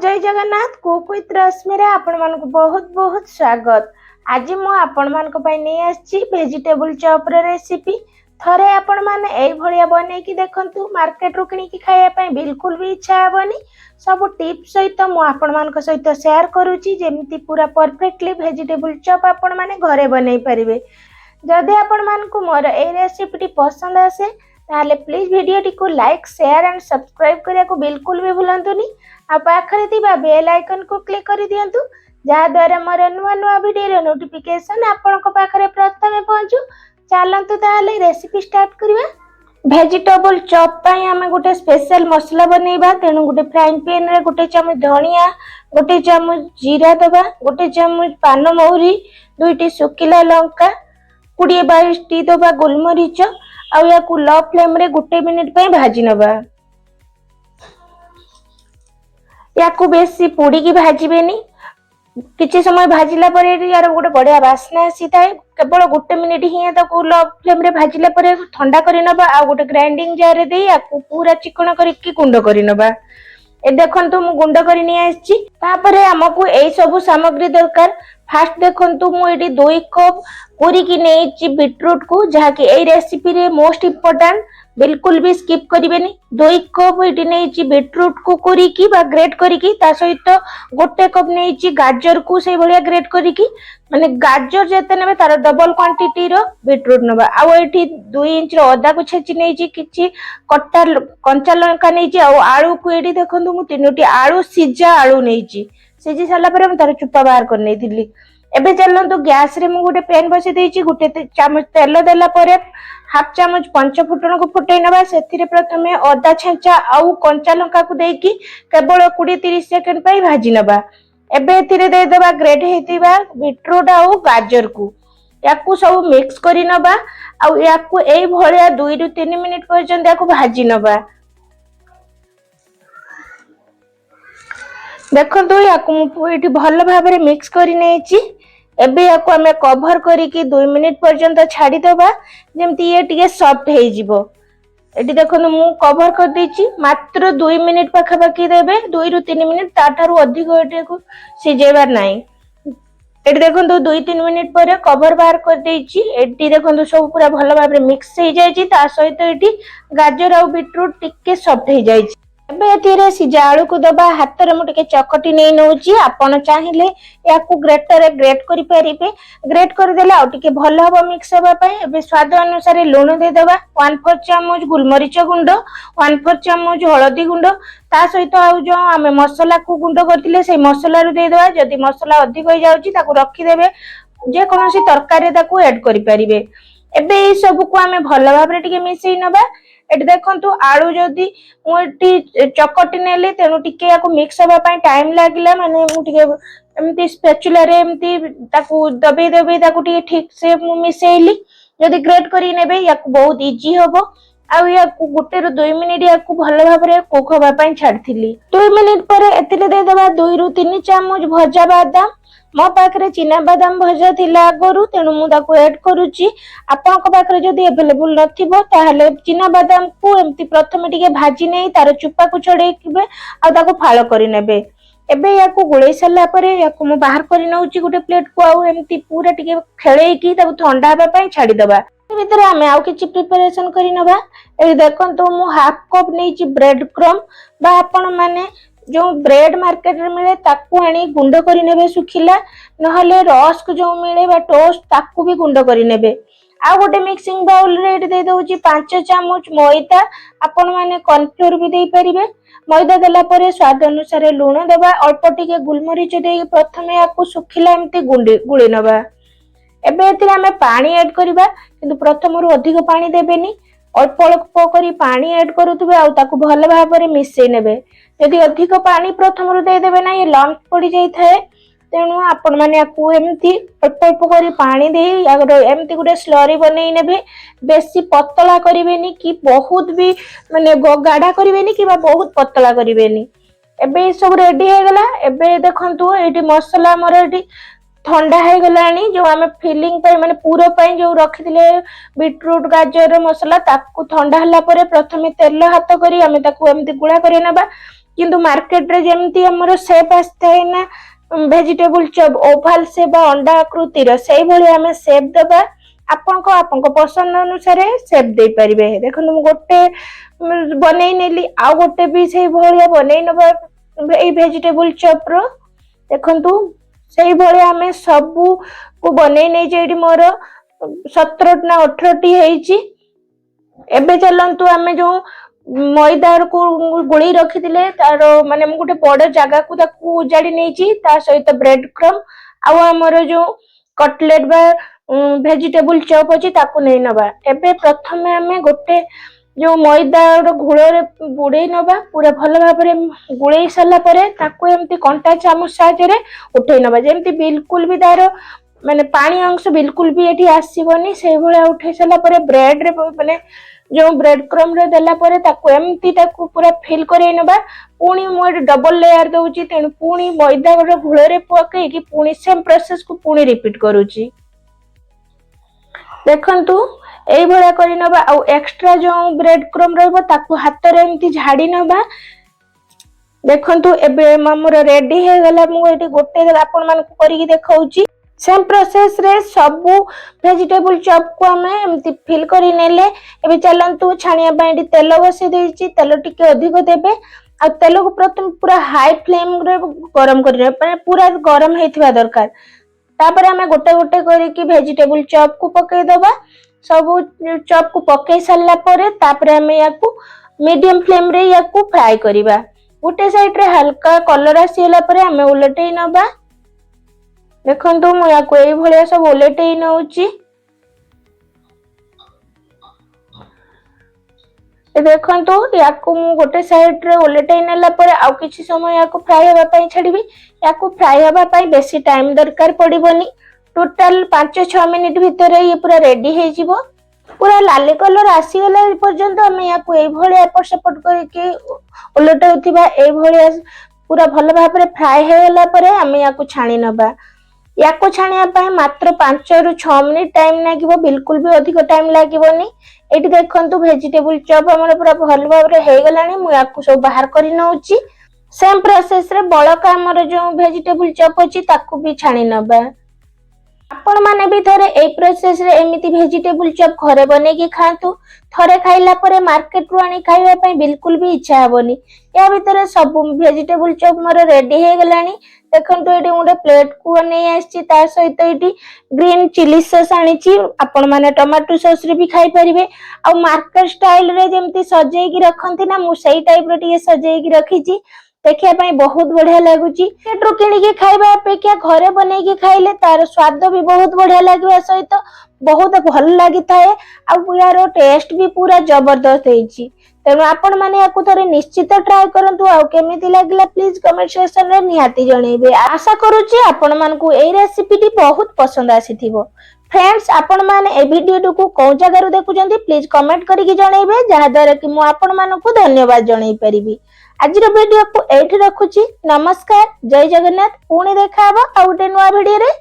जय Jagannath cook with रश्मि रे आपण मानक बहुत बहुत स्वागत। आज मु आपण मानक पई नै आछि वेजिटेबल चॉप रे रेसिपी। थरे आपण माने एई भलिया बनै कि देखंतु मार्केट रो किनि कि खाया पई बिल्कुल भी इच्छा हेबनी। सब टिप्स सहित मु आपण मानक सहित शेयर करूची जेमिति पूरा परफेक्टली वेजिटेबल चॉप आपण माने घरे बनै परिबे। जदि आपण मानक मोर एई रेसिपी पसंद आसे ताले प्लीज वीडियो टी को लाइक शेयर एंड सब्सक्राइब करिया को बिल्कुल भी भूलंतुनी। आ पाखरे थिबा बेल आइकन को क्लिक करि दियंतु जा द्वारा मोर नुवा नुवा वीडियो नोटिफिकेशन आपनक पाखरे प्रथमे पहुंचू। चलंतु ताले रेसिपी स्टार्ट करिवा। वेजिटेबल चॉप पई हमें गोटे स्पेशल मसला बनेबा। तेनु गोटे फ्राइंग पैन रे गोटे चम्मच धनिया, गोटे चम्मच जीरा दबा, गोटे चम्मच पान महुरी, दुईटी सुकिला लंका, 20-22 टी दबा गोलमरीच आ या को लो फ्लेम रे गोटे मिनिट पई भाजी नबा। या को बेसी पोड़ी की भाजीबेनी। किछि समय भाजिला परे यार गोटे बढ़िया वासना आसी थाए। केवल गोटे मिनिट ही ताको लो फ्लेम रे भाजिला परे ठंडा करि नबा आ गोटे ग्राइंडिंग जार रे देई याको पूरा चिकन करिकि गुंड करि नबा। ए देखंतु मु गुंड करि नि आछि। तापरे हमकु एई सब सामग्री दरकार। फास्ट देखंतु मु एटी 2 कप कोरी की नेछि बीटरूट को, जहा कि एई रेसिपी रे मोस्ट इंपोर्टेंट, बिल्कुल भी स्किप करिवेनी। 2 कप एटी नेछि बीटरूट को कोरी की बा ग्रेट करी की, ता सहित गोटे कप नेछि गाजर को से भलिया ग्रेट करी की, माने गाजर जेते नेबे तार डबल क्वांटिटी रो बीटरूट नबा। आ एटी 2 इंच रो अदा को छेची नेछि, किछि कट्टा कंचा लंका नेछि आ आलू को एटी देखंतु मु 3टी आलू सिजा आलू नेछि। सिजी साला परे हम तार चुप्पा बाहर कर नेथिली। एबे चलंतु गैस रे मु गोटे पैन बसे देछि। गोटे चामच तेल देला परे हाफ चामच पंच फुटण को फुटै नबा। सेथिरे प्रथमे अदा छेंचा आउ कंचा लंका को देकी केवल 20-30 सेकंड पई भाजी नबा। एबे एथिरे दे देबा ग्रेट हेतिबा बीटरूट आउ गाजर को, याकू सब मिक्स करि नबा आउ याकू एई भलिया 2 रु 3 मिनिट पर्यंत याकू भाजी नबा। देखंतु याकू मु एठी भल भाबरे मिक्स करि नेछि। एबे याकू हमें कवर करी की 2 मिनिट पर्यंत छाड़ी दबा जेमति ये टिके सॉफ्ट हे जिवो। एठी देखंतु मु कवर कर देछि। मात्र 2 मिनिट पाखा पाखी देबे, 2 रु 3 मिनिट, ताठारु अधिक एठी को सिजेबार नाही। एठी देखंतु 2-3 मिनिट परे कवर बाहर कर देछि। एठी देखंतु सब पूरा भल भाबरे मिक्स हे जायछि, ता सहित एठी गाजर आ बीटरूट टिके सॉफ्ट हे जायछि। एबे एथिरे सिजा आलू को दबा। हाथ रे मु टिके चकटी नै नउछि। आपण चाहिले याकू ग्रेटर रे ग्रेट करि परिबे। ग्रेट कर देला आ टिके भल हबो मिक्स हबा पई। एबे स्वाद अनुसार लूण दे दबा। 1/4 चम्मच गुलमरीच गुंड, 1/4 चम्मच हळदी गुंड, ता सहित आ जो हमें मसाला को गुंड करथिले से मसाला रु दे दबा। जदि मसाला अधिक होई जाउछि ताको रखि देबे, जे कोनोसी तरकारी ताको ऐड करि परिबे। एबे ए सब को हमें भल भाबरे टिके मिसई नबा। एटी देखंतु आलू जदि मु एटी चकटी नेले तेनु टिके याको मिक्स हबा पई टाइम लागिला। माने मु टिके एमती स्पैचुला रे एमती ताको दबे दबे ताको टिके ठीक से मु मिसेइली। जदि ग्रेट करी नेबे याको बहुत इजी हबो। आ याको गुटे रु 2 मिनिट याको भल भाबरे कुक हबा पई छाडथिली। 2 मिनिट परे एतिले दे देबा 2 रु 3 चम्मच भजा बादाम। मो पाखरे चिना बादाम भजा थिला आगरु, तेनु मु ताको ऐड करूची। आपनक पाखरे जदि अवेलेबल नथिबो ताहले चिना बादाम को एमती प्रथमे टिके भाजी नै तार चुप्पा को छडेइबे आ ताको फाळ करि नेबे। एबे याको गुळै सला परे याको मु बाहर करि नउची गोटे प्लेट को, आ एमती पूरा टिके खेळेई की ताको ठंडा हबा पई छाडी दबा। ए भितरे हमें आउ किछि प्रिपरेशन करि नबा। ए देखंतु मु हाफ कप नैची ब्रेड क्रम बा आपण माने जो ब्रेड मार्केट रे मिले ताकू आनी गुंड करि नेबे सुखिला, नहले रस्क जो मिले बा टोस्ट ताकू भी गुंड करि नेबे। आ गोटे मिक्सिंग बाउल रे दे दोची 5 चम्मच मैदा। आपण माने कॉर्नफ्लोर भी देई परिबे। मैदा देला परे स्वाद अनुसार लूण देबा। अल्प टिके गुलमरीच देई प्रथमे याकू सुखिला एमती गुळी नबा। एबे एथिरे हमें पानी ऐड करिबा, किंतु प्रथमरु अधिक पानी देबेनी। अल्प अल्प करी पानी ऐड करूथबे आ ताकू भल भाबरे मिसई नेबे। यदि अधिक पानी प्रथमरु दे देबे ना ये लम्प पड़ी जाई थाए। तेणु आपण माने याकू एमती अल्प अल्प करी पानी देई एमती गोटे स्लरी बनेई नेबे। बेसी पतला करिवेनी कि बहुत भी माने गाढ़ा करिवेनी कि बहुत पतला करिवेनी। एबे सब रेडी हे गला। एबे देखंतु एटी मसाला हमर एटी ठंडा है गलानी। जो आमे फिलिंग पे माने पूरा पे जो रखिथिले बीटरूट गाजर मसला ताकू ठंडा हला परे प्रथमे तेल हाथ करी आमे ताकू एमती गुळा करी नबा। किंतु मार्केट रे जेमती हमर शेप आस्ते ना वेजिटेबल चॉप ओवल शेप अंडा आकृतिर सेही भली हमें शेप देबा आपनको पसंद अनुसार शेप दे परिबे। देखो मु गोटे बनै नेली आ गोटे भी सेही भलिया बनै नबा ए वेजिटेबल चॉप रो देखंतु सेही भलिया हमें सबु को बनै नै जेडी मोर 17 ना 18 टी हेची। एबे चलंतु हमें जो मैदा को गुड़ी रखी तार माने गोटे बड़ जगह को ताकू उजाड़ी नहीं ता सहित ब्रेड क्रम आमर जो कटलेट बा वेजिटेबल चॉप अच्छी ताकू नहीं नबा। एबे प्रथम आम गोटे जो मैदा घोल बुड़े नबा पूरा भल भाव गुड़े सारा एमती कंटा चामच साहाय्य उठे नबा जेमती बिल्कुल भी तार माने पानी अंश बिल्कुल भी ये आसबनी से उठे सारा ब्रेड रे माने जो ब्रेड क्रम रे देला परे ताकू एमती ताकू पूरा फिल करे नबा। पुणी मु डबल लेयर दउची तेणु पुणी मैदा घोल रे पकई कि पुणी सेम प्रोसेस को पुणी रिपीट करूची। देखंतु एई भला करि नबा आ एक्स्ट्रा जो ब्रेड क्रम रहबो ताकू हाथ रे एमती झाड़ी नबा। देखंतु एबे हमर रेडी हे गला मु एटी गोटे आपन मान को करी देखाउची। सेम प्रोसेस रे सबु वेजिटेबल चॉप को हमें एमती फिल करी नेले। एबे चलंतु छानिया बाई तेल बसी देइची तेल टिके अधिक देबे आ तेल को प्रथम पूरा हाई फ्लेम रे गरम करी माने पूरा गरम हेथिबा दरकार। तापर हमें गोटे गोटे करी कि वेजिटेबल चॉप को पकई दबा। सबु चॉप को पकई सारला परे तापर हमें याकू मीडियम फ्लेम रे याकू फ्राई करिबा। गोटे साइड रे हल्का कलर आसीला परे हमें उलटेई नबा। देखंतु मु याकू एई भलिया सब उलटेई नउची। देखंतु याकू मु गोटे साइड रे उलटेई नेला परे आउ किछि समय याकू फ्राई होबा पई छाडीबी। याकू फ्राई होबा पई बेसी टाइम दरकार पड़िबोनी। टोटल 5-6 मिनिट भीतर ये पूरा रेडी हे जिवो। पूरा लाली कलर आसी गला पर्यंत हमें याकू एई भलिया एपट सेपट करके उलटौथिबा। एई भलिया पूरा भल भाबरे फ्राई हे गला परे हमें याकू छाणी नबा। याकू छाणिया पाए मात्र 5-6 मिनिट टाइम लागिवो बिल्कुल भी अधिक टाइम लागिवोनी। एटी देखंतु वेजिटेबल चॉप हमर पूरा भल भाबरे हे गलानी। मु याकू सब बाहर करी नउची। सेम प्रोसेस रे बळका हमर जो वेजिटेबल चॉप अछि ताकू भी छाणी नबा। आपण माने भी थरे ए प्रोसेस रे एमिति वेजिटेबल चॉप घरे बने की खांतु। थरे खाइला परे मार्केट रु आनी खाइबा पई बिल्कुल भी इच्छा हबोनी। या भीतर सब वेजिटेबल चॉप मोर रेडी हे गलानी। देखंतु एटी उडे प्लेट को नै आछि ता सहित एटी ग्रीन चिली सॉस आनिछि। आपण माने टमाटो सॉस रे भी खाइ परिबे आ मार्केट स्टाइल रे जेमति सजेई की रखंती ना मु सेही टाइप रे टिके सजेई की रखिछि। देखिया पाई बहुत बढ़िया लागुची। पेट्रो किनी के खाइबा अपेक्षा घरे बनै के खाइले तार स्वाद भी बहुत बढ़िया लागबा सहित बहुत भल लागि थाए आ यार टेस्ट भी पूरा जबरदस्त हेछि। तेनु आपण माने याकू थरे निश्चित ट्राई करंतु आ केमिति लागला प्लीज कमेंट सेक्शन रे निहाती जणैबे। आशा करूची आपण मानकू ए रेसिपीटी बहुत पसंद आसीथिबो। फ्रेंड्स आपण माने ए वीडियो को कोन जगह रु देखुचंती प्लीज कमेंट करिकि जणैबे जहा द्वारा कि मु आपण मानकू धन्यवाद जणै परिबी। आजिर वीडियो को एठी रखुची। नमस्कार, जय जगन्नाथ। पुणी देखा हबो आ गोटे नुआ वीडियो रे।